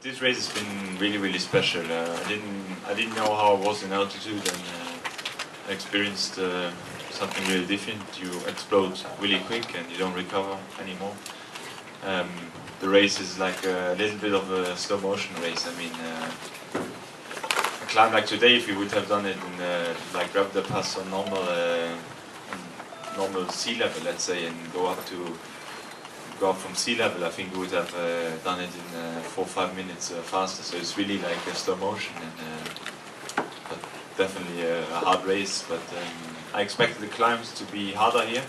This race has been really special. I didn't know how I was in altitude, and I experienced something really different. You explode really quick and you don't recover anymore. The race is like a little bit of a slow motion race. I mean, a climb like today, if you would have done it in like grab the pass on normal sea level, let's say, and go up from sea level, I think we would have done it in 4 or 5 minutes faster. So it's really like a slow motion, and but definitely a hard race. But I expected the climbs to be harder here,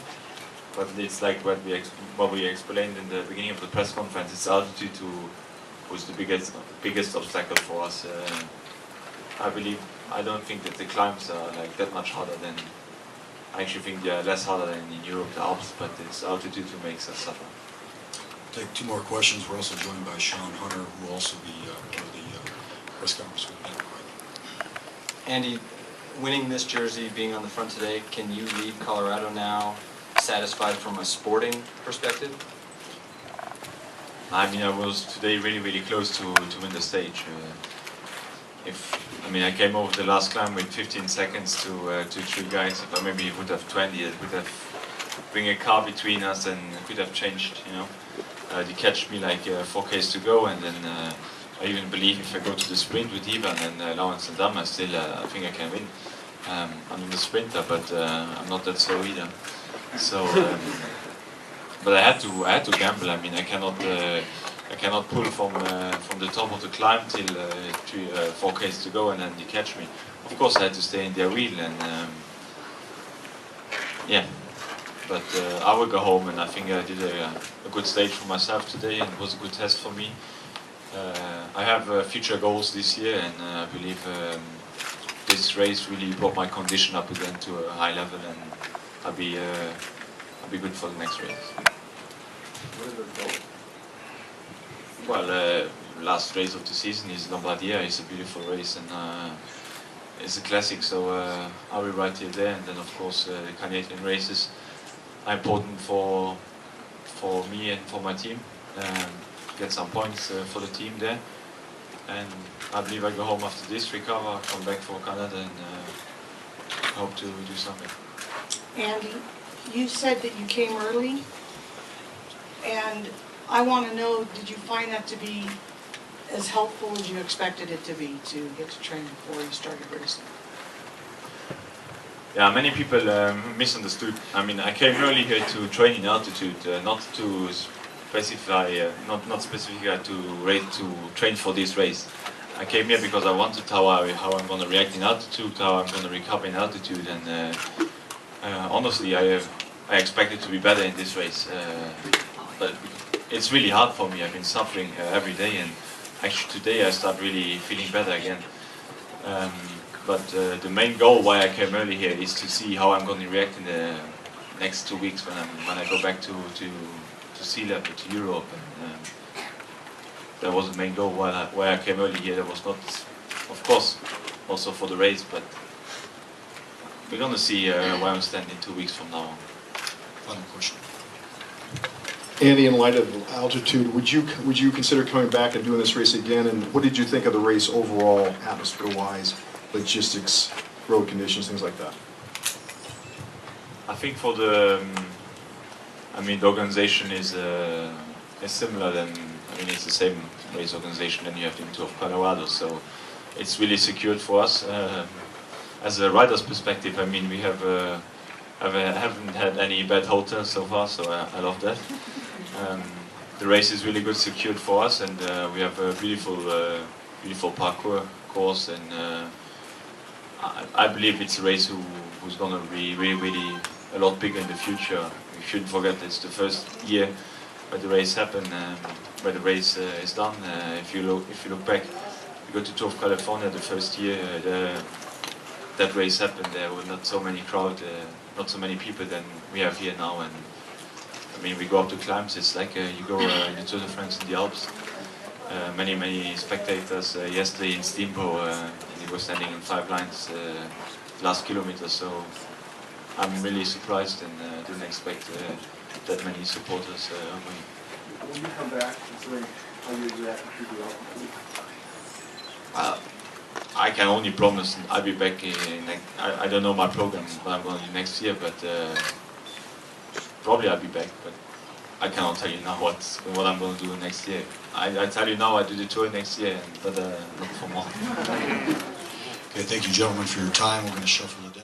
but it's like what we explained in the beginning of the press conference. It's altitude was the biggest obstacle for us. I don't think that the climbs are like that much harder than. I actually think they are less harder than in Europe, the Alps, but it's altitude who makes us suffer. Take 2 more questions. We're also joined by Sean Hunter, who will also be part of the press conference with Breckenridge. Andy, winning this jersey, being on the front today, can you leave Colorado now satisfied from a sporting perspective? I mean, I was today really close to win the stage. I came over the last climb with 15 seconds to 3 guys. If I maybe would have 20, it would have bring a car between us, and it could have changed. You know, they catch me like 4 Ks to go, and then I even believe if I go to the sprint with Ivan and Lawrence and Dam, I think I can win. I'm the sprinter, but I'm not that slow either. So, but I had to gamble. I mean, I cannot pull from the top of the climb till 4 Ks to go, and then they catch me. Of course, I had to stay in their wheel, and yeah. But I will go home, and I think I did a good stage for myself today, and it was a good test for me. I have future goals this year, and I believe this race really brought my condition up again to a high level, and I'll be good for the next race. What are the goals? Well, last race of the season is Lombardia. It's a beautiful race, and it's a classic. So I'll be right here there, and then of course the Canadian races are important for me and for my team. Get some points for the team there, and I believe I go home after this, recover, come back for Canada, and hope to do something. Andy, you said that you came early, and I want to know, did you find that to be as helpful as you expected it to be, to get to train before you started racing? Yeah, many people misunderstood. I mean, I came early here to train in altitude, not to specify, not specifically to train for this race. I came here because I wanted how I'm going to react in altitude, how I'm going to recover in altitude, and honestly, I expected to be better in this race. But it's really hard for me. I've been suffering every day, and actually today I start really feeling better again. But the main goal why I came early here is to see how I'm going to react in the next 2 weeks when I go back to sea level, to Europe. And, that was the main goal why I came early here. That was not, of course, also for the race, but we're going to see where I'm standing 2 weeks from now on. Final question. Andy, in light of altitude, would you consider coming back and doing this race again? And what did you think of the race overall, atmosphere-wise, logistics, road conditions, things like that? I think for the organization is similar than, it's the same race organization than you have in Tour of Colorado, so it's really secured for us. As a rider's perspective, we haven't had any bad hotels so far, so I love that. The race is really good, secured for us, and we have a beautiful parkour course, and I believe it's a race who's going to be really a lot bigger in the future. We shouldn't forget it's the first year where the race happened, where the race is done. If you look back, you go to Tour of California, the first year that race happened, there were not so many crowd, not so many people than we have here now. And we go up the climbs. It's like you go in the Tour de France in the Alps. Many spectators. Yesterday in Steamboat, he was standing in 5 lines last kilometer. So I'm really surprised and didn't expect that many supporters. When you come back, considering I can only promise I'll be back in. I don't know my program, what I'm going to do next year, but probably I'll be back. But I cannot tell you now what I'm going to do next year. I tell you now I do the tour next year, but look for more. Okay, thank you, gentlemen, for your time. We're going to shuffle the deck.